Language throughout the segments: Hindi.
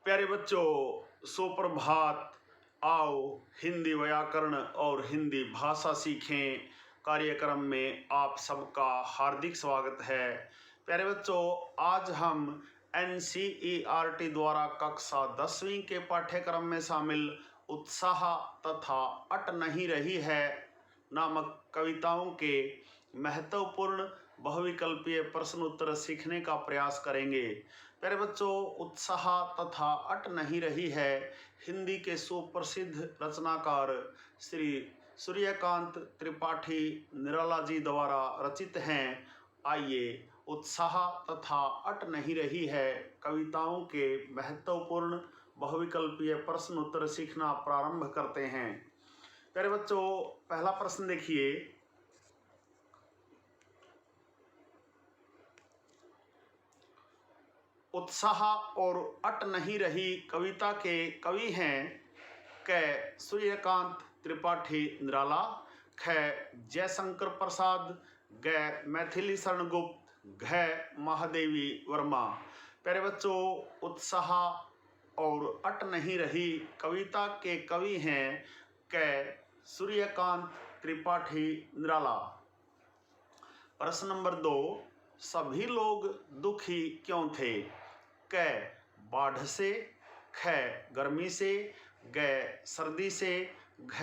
प्यारे बच्चों, सुप्रभात। आओ हिंदी व्याकरण और हिंदी भाषा सीखें कार्यक्रम में आप सबका हार्दिक स्वागत है। प्यारे बच्चों, आज हम NCERT द्वारा कक्षा 10वीं के पाठ्यक्रम में शामिल उत्साह तथा अट नहीं रही है नामक कविताओं के महत्वपूर्ण बहुविकल्पीय प्रश्न उत्तर सीखने का प्रयास करेंगे। प्यारे बच्चों, उत्साह तथा अट नहीं रही है हिंदी के सुप्रसिद्ध रचनाकार श्री सूर्यकांत त्रिपाठी निराला जी द्वारा रचित हैं। आइए उत्साह तथा अट नहीं रही है कविताओं के महत्वपूर्ण बहुविकल्पीय प्रश्न उत्तर सीखना प्रारंभ करते हैं। प्यारे बच्चों, पहला प्रश्न देखिए। उत्साह और अट नहीं रही कविता के कवि हैं क सूर्यकांत त्रिपाठी निराला, ख जयशंकर प्रसाद, ग मैथिली शरण गुप्त, घ महादेवी वर्मा। प्यारे बच्चों, उत्साह और अट नहीं रही कविता के कवि हैं क सूर्यकांत त्रिपाठी निराला। प्रश्न नंबर 2, सभी लोग दुखी क्यों थे? क बाढ़ से, ख गर्मी से, ग सर्दी से, घ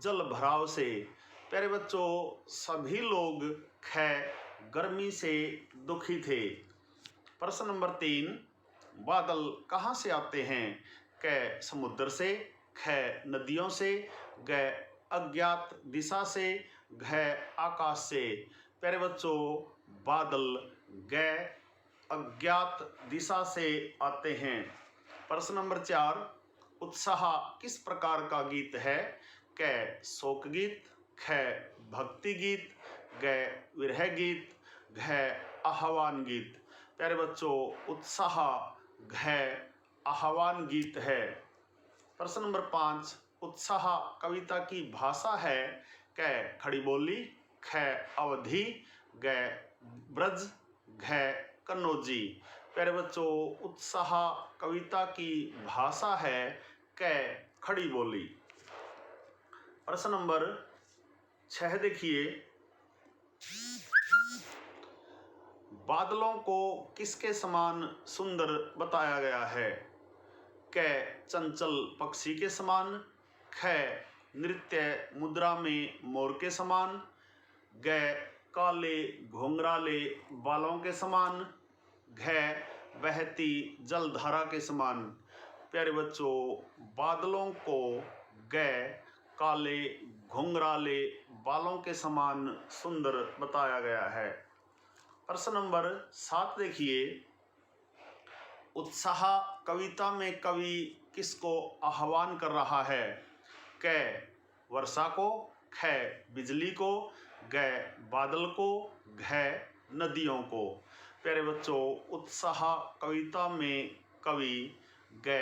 जल भराव से। प्यारे बच्चों, सभी लोग ख गर्मी से दुखी थे। प्रश्न नंबर 3, बादल कहाँ से आते हैं? क समुद्र से, ख नदियों से, ग अज्ञात दिशा से, घ आकाश से। प्यारे बच्चों, बादल ग अज्ञात दिशा से आते हैं। प्रश्न नंबर 4, उत्साह किस प्रकार का गीत है? क शोक गीत, ख भक्ति गीत, ग विरह गीत, घ आह्वान गीत। प्यारे बच्चों, उत्साह घ आह्वान गीत है। प्रश्न नंबर 5, उत्साह कविता की भाषा है? क खड़ी बोली, ख अवधी, ग ब्रज, घ कन्नौजी। प्यारे बच्चों, उत्साह कविता की भाषा है क खड़ी बोली। प्रश्न नंबर 6 देखिए। बादलों को किसके समान सुंदर बताया गया है? क चंचल पक्षी के समान, ख नृत्य मुद्रा में मोर के समान, ग काले घुंघराले बालों के समान, घ बहती जलधारा के समान। प्यारे बच्चों, बादलों को ग काले घुंघराले बालों के समान सुंदर बताया गया है। प्रश्न नंबर 7 देखिए। उत्साह कविता में कवि किसको आह्वान कर रहा है? क वर्षा को, ख बिजली को, ग बादल को, घ नदियों को। प्यारे बच्चों, उत्साह कविता में कवि ग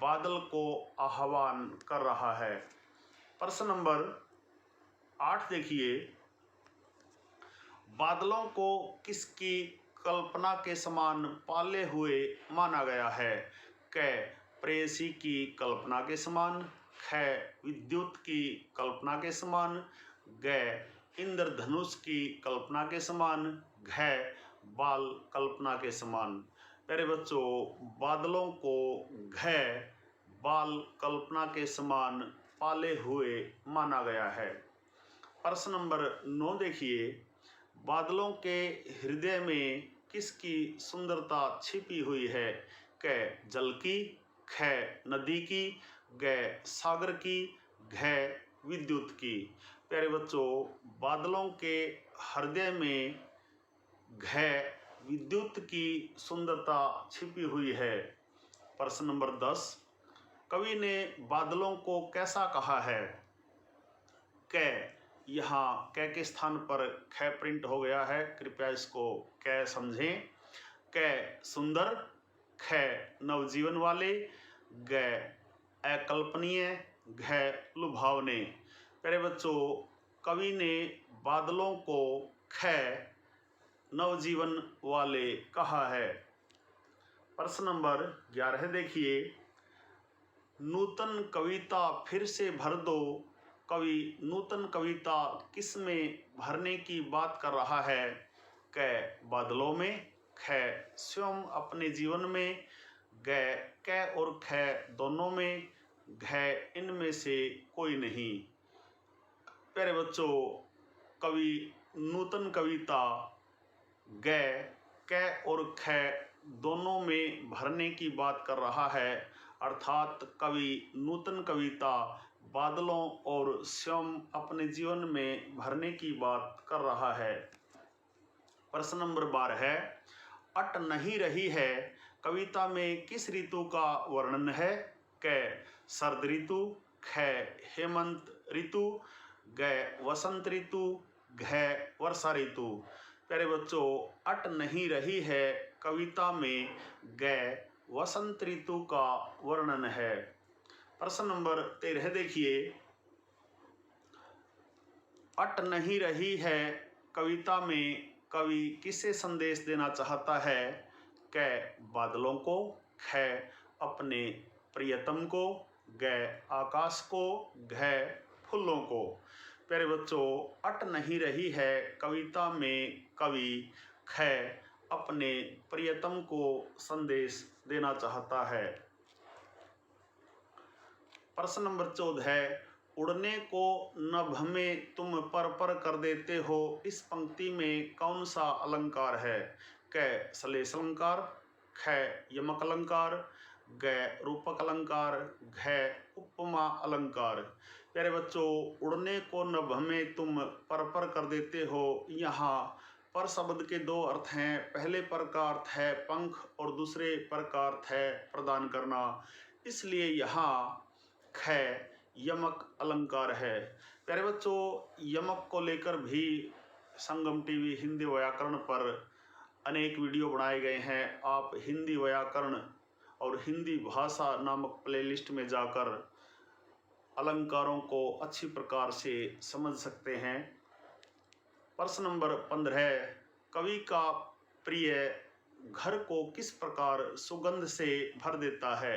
बादल को आह्वान कर रहा है। प्रश्न नंबर 8 देखिए। बादलों को किसकी कल्पना के समान पाले हुए माना गया है? क प्रेयसी की कल्पना के समान, ख विद्युत की कल्पना के समान, ग इंद्रधनुष की कल्पना के समान, घ बाल कल्पना के समान। प्यारे बच्चों, बादलों को घ बाल कल्पना के समान पाले हुए माना गया है। प्रश्न नंबर 9 देखिए। बादलों के हृदय में किसकी सुंदरता छिपी हुई है? क जल की, ख नदी की, ग सागर की, घ विद्युत की। प्यारे बच्चों, बादलों के हृदय में घ विद्युत की सुंदरता छिपी हुई है। प्रश्न नंबर 10, कवि ने बादलों को कैसा कहा है? क यहाँ क के स्थान पर ख प्रिंट हो गया है, कृपया इसको क समझें। क सुंदर, ख नवजीवन वाले, ग अकल्पनीय, घ लुभावने। प्यारे बच्चों, कवि ने बादलों को ख नवजीवन वाले कहा है। प्रश्न नंबर 11 देखिए, नूतन कविता फिर से भर दो। कवि नूतन कविता किस में भरने की बात कर रहा है? क बादलों में, ख स्वयं अपने जीवन में, ग क और ख दोनों में, घ इनमें से कोई नहीं। प्यारे बच्चों, कवि नूतन कविता ग क और ख दोनों में भरने की बात कर रहा है, अर्थात कवि नूतन कविता बादलों और स्वयं अपने जीवन में भरने की बात कर रहा है। प्रश्न नंबर 12 है, अट नहीं रही है कविता में किस ऋतु का वर्णन है? क शरद ऋतु, ख हेमंत ऋतु, ग वसंत ऋतु, घ वर्षा ऋतु। प्यारे बच्चों, अट नहीं रही है कविता में ग वसंत ऋतु का वर्णन है। प्रश्न नंबर 13 देखिए, अट नहीं रही है कविता में कवि किसे संदेश देना चाहता है? क बादलों को, ख अपने प्रियतम को, ग आकाश को, घ फूलों को। प्यारे बच्चों, अट नहीं रही है कविता में कवि ख अपने प्रियतम को संदेश देना चाहता है। प्रश्न नंबर 14 है, उड़ने को नभ में तुम पर कर देते हो, इस पंक्ति में कौन सा अलंकार है? क श्लेष अलंकार, ख यमक अलंकार, ग रूपक अलंकार, घ उपमा अलंकार। प्यारे बच्चों, उड़ने को नभ में तुम पर कर देते हो, यहाँ पर शब्द के दो अर्थ हैं। पहले पर का अर्थ है पंख और दूसरे पर का अर्थ है प्रदान करना, इसलिए यहाँ ख यमक अलंकार है। प्यारे बच्चों, यमक को लेकर भी संगम टीवी हिंदी व्याकरण पर अनेक वीडियो बनाए गए हैं। आप हिंदी व्याकरण और हिंदी भाषा नामक प्लेलिस्ट में जाकर अलंकारों को अच्छी प्रकार से समझ सकते हैं। प्रश्न नंबर 15, कवि का प्रिय घर को किस प्रकार सुगंध से भर देता है?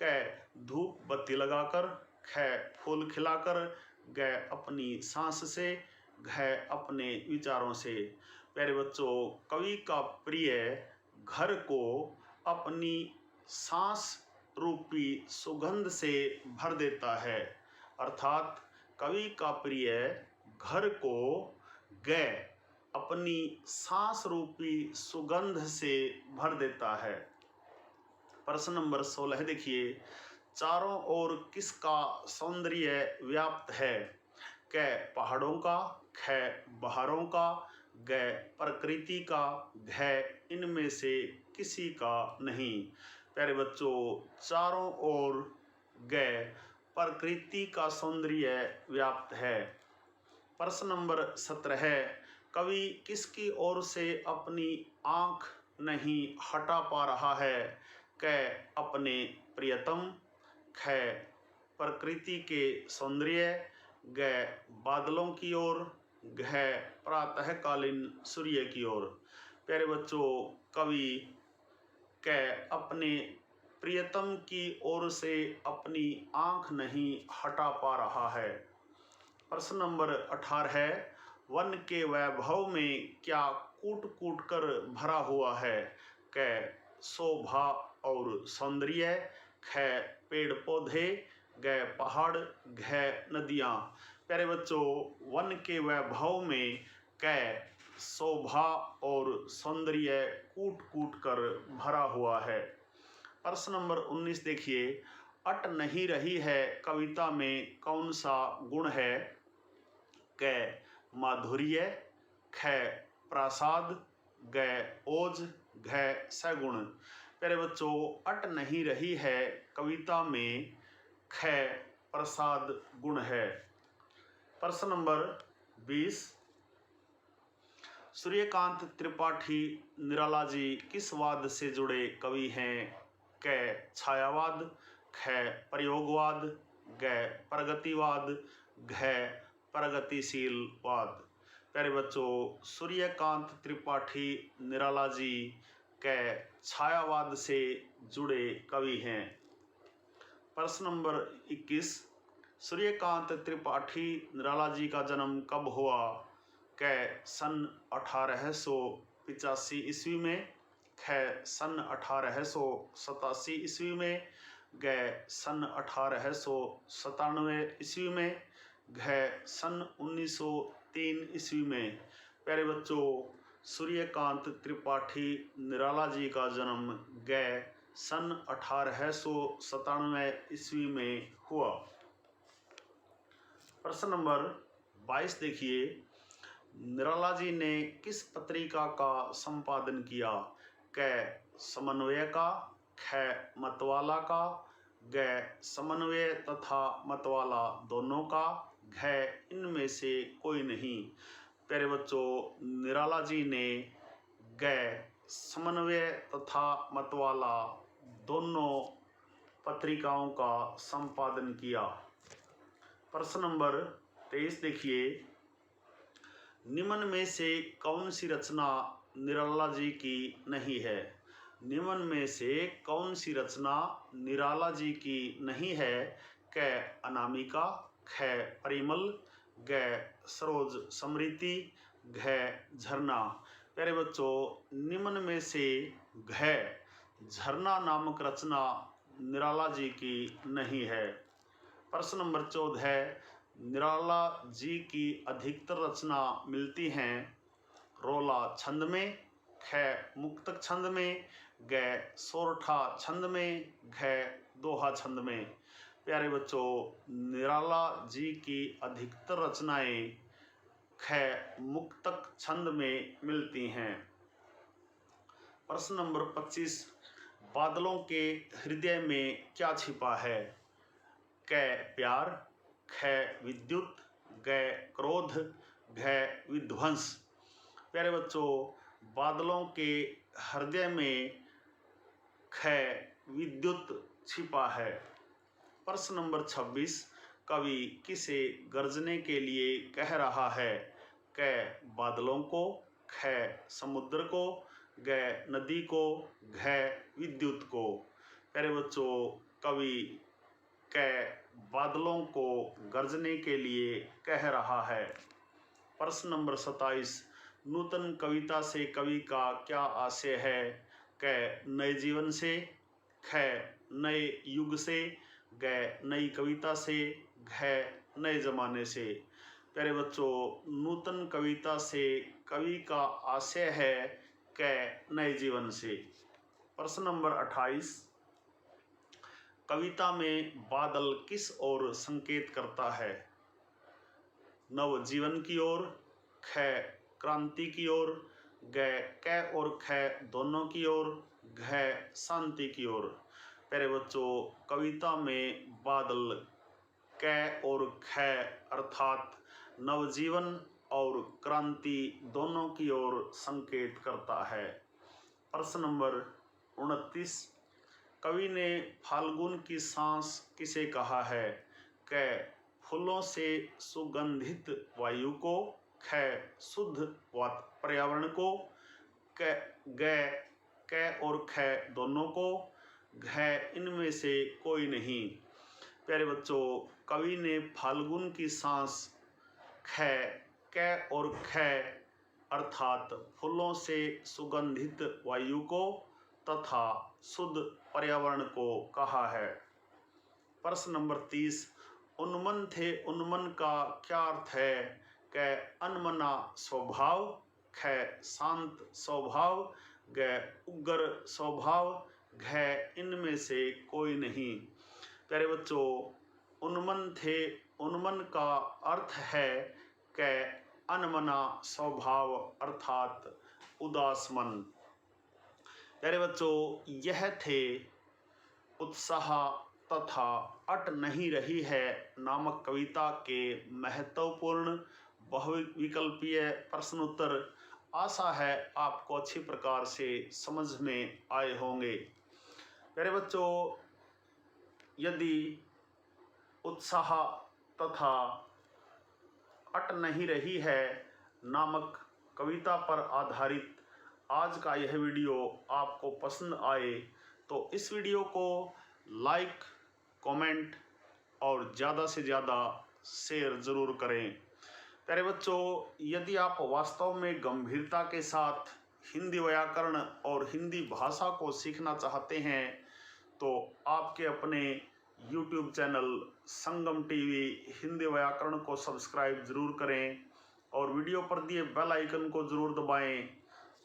क धूप बत्ती लगाकर, ख फूल खिलाकर, ग अपनी सांस से, घ अपने विचारों से। प्यारे बच्चों, कवि का प्रिय घर को अपनी सांस रूपी सुगंध से भर देता है, अर्थात कवि का प्रिय घर को ग अपनी सांस रूपी सुगंध से भर देता है। प्रश्न नंबर 16 देखिए, चारों ओर किसका सौंदर्य व्याप्त है? क पहाड़ों का, ख बहारों का, ग प्रकृति का, घ इनमें से किसी का नहीं। प्यारे बच्चों, चारों ओर ग प्रकृति का सौंदर्य व्याप्त है। प्रश्न नंबर 17 है, कवि किसकी ओर से अपनी आंख नहीं हटा पा रहा है? क अपने प्रियतम, ख प्रकृति के सौंदर्य, ग बादलों की ओर, घ प्रातःकालीन सूर्य की ओर। प्यारे बच्चों, कवि क अपने प्रियतम की ओर से अपनी आंख नहीं हटा पा रहा है। प्रश्न नंबर 18 है, वन के वैभव में क्या कूट कूट कर भरा हुआ है? क शोभा और सौंदर्य, ख पेड़ पौधे, ग पहाड़, घ नदियाँ। प्यारे बच्चों, वन के वैभव में क शोभा और सौंदर्य कूट कूट कर भरा हुआ है। प्रश्न नंबर 19 देखिए, अट नहीं रही है कविता में कौन सा गुण है? क माधुर्य, ख प्रासाद, ग ओज, घ सगुण। प्यारे बच्चों, अट नहीं रही है कविता में ख प्रसाद गुण है। प्रश्न नंबर 20, सूर्यकांत त्रिपाठी निराला जी किस वाद से जुड़े कवि हैं? क छायावाद, ख प्रयोगवाद, ग प्रगतिवाद, घ प्रगतिशीलवाद। प्यारे बच्चों, सूर्यकांत त्रिपाठी निराला जी के छायावाद से जुड़े कवि हैं। प्रश्न नंबर 21, सूर्यकांत त्रिपाठी निराला जी का जन्म कब हुआ? क सन 1885 ईस्वी में, ख सन 1887 ईस्वी में, ग सन 1897 ईस्वी में, घ सन 1903 ईस्वी में। प्यारे बच्चों, सूर्यकांत त्रिपाठी निराला जी का जन्म ग सन 1897 ईस्वी में हुआ। प्रश्न नंबर 22 देखिए, निराला जी ने किस पत्रिका का संपादन किया? क समन्वय का, ख मतवाला का, ग समन्वय तथा मतवाला दोनों का, घ इनमें से कोई नहीं। प्यारे बच्चों, निराला जी ने ग समन्वय तथा मतवाला दोनों पत्रिकाओं का संपादन किया। प्रश्न नंबर 23 देखिए, निम्न में से कौन सी रचना निराला जी की नहीं है? निम्न में से कौन सी रचना निराला जी की नहीं है? क अनामिका, ख परिमल, ग सरोज समृति, घ झरना। प्यारे बच्चों, निम्न में से घ झरना नामक रचना निराला जी की नहीं है। प्रश्न नंबर 14, निराला जी की अधिकतर रचना मिलती हैं रोला छंद में, ख मुक्तक छंद में, ग सोरठा छंद में, घ दोहा छंद में। प्यारे बच्चों, निराला जी की अधिकतर रचनाएं ख मुक्तक छंद में मिलती हैं। प्रश्न नंबर 25, बादलों के हृदय में क्या छिपा है? क प्यार, ख विद्युत, ग क्रोध, घ विध्वंस। प्यारे बच्चों, बादलों के हृदय में ख विद्युत छिपा है। प्रश्न नंबर 26, कवि किसे गरजने के लिए कह रहा है? क बादलों को, ख समुद्र को, ग नदी को, घ विद्युत को। प्यारे बच्चों, कवि क बादलों को गरजने के लिए कह रहा है। प्रश्न नंबर 27, नूतन कविता से कवि का क्या आशय है? क नए जीवन से, ख नए युग से, ग नई कविता से, घ नए जमाने से। प्यारे बच्चों, नूतन कविता से कवि का आशय है क नए जीवन से। प्रश्न नंबर 28, कविता में बादल किस ओर संकेत करता है? नव जीवन की ओर, ख क्रांति की ओर, ग क और ख दोनों की ओर, घ शांति की ओर। प्यारे बच्चों, कविता में बादल क और ख अर्थात नवजीवन और क्रांति दोनों की ओर संकेत करता है। प्रश्न नंबर 29, कवि ने फाल्गुन की सांस किसे कहा है? क फूलों से सुगंधित वायु को, ख शुद्ध पर्यावरण को, क और ख दोनों को, घ इनमें से कोई नहीं। प्यारे बच्चों, कवि ने फाल्गुन की सांस ख क और ख अर्थात फूलों से सुगंधित वायु को तथा शुद्ध पर्यावरण को कहा है। प्रश्न नंबर 30, उन्मन थे उन्मन का क्या अर्थ है? क अनमना स्वभाव, ख शांत स्वभाव, ग उग्र स्वभाव, घ इनमें से कोई नहीं। प्यारे बच्चों, उन्मन थे उन्मन का अर्थ है क अनमना स्वभाव अर्थात उदास मन। प्यारे बच्चों, यह थे उत्साह तथा अट नहीं रही है नामक कविता के महत्वपूर्ण बहुविकल्पीय प्रश्न उत्तर। आशा है आपको अच्छी प्रकार से समझ में आए होंगे। प्यारे बच्चों, यदि उत्साह तथा अट नहीं रही है नामक कविता पर आधारित आज का यह वीडियो आपको पसंद आए तो इस वीडियो को लाइक, कमेंट और ज़्यादा से ज़्यादा शेयर ज़रूर करें। प्यारे बच्चों, यदि आप वास्तव में गंभीरता के साथ हिंदी व्याकरण और हिंदी भाषा को सीखना चाहते हैं तो आपके अपने YouTube चैनल संगम टीवी हिंदी व्याकरण को सब्सक्राइब ज़रूर करें और वीडियो पर दिए बेल आइकन को ज़रूर दबाएं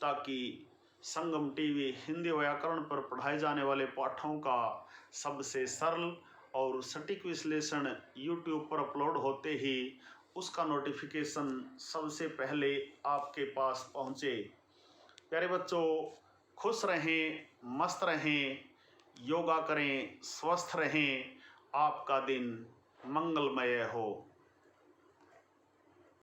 ताकि संगम टीवी हिंदी व्याकरण पर पढ़ाए जाने वाले पाठों का सबसे सरल और सटीक विश्लेषण YouTube पर अपलोड होते ही उसका नोटिफिकेशन सबसे पहले आपके पास पहुँचे। प्यारे बच्चों, खुश रहें, मस्त रहें, योगा करें, स्वस्थ रहें, आपका दिन मंगलमय हो।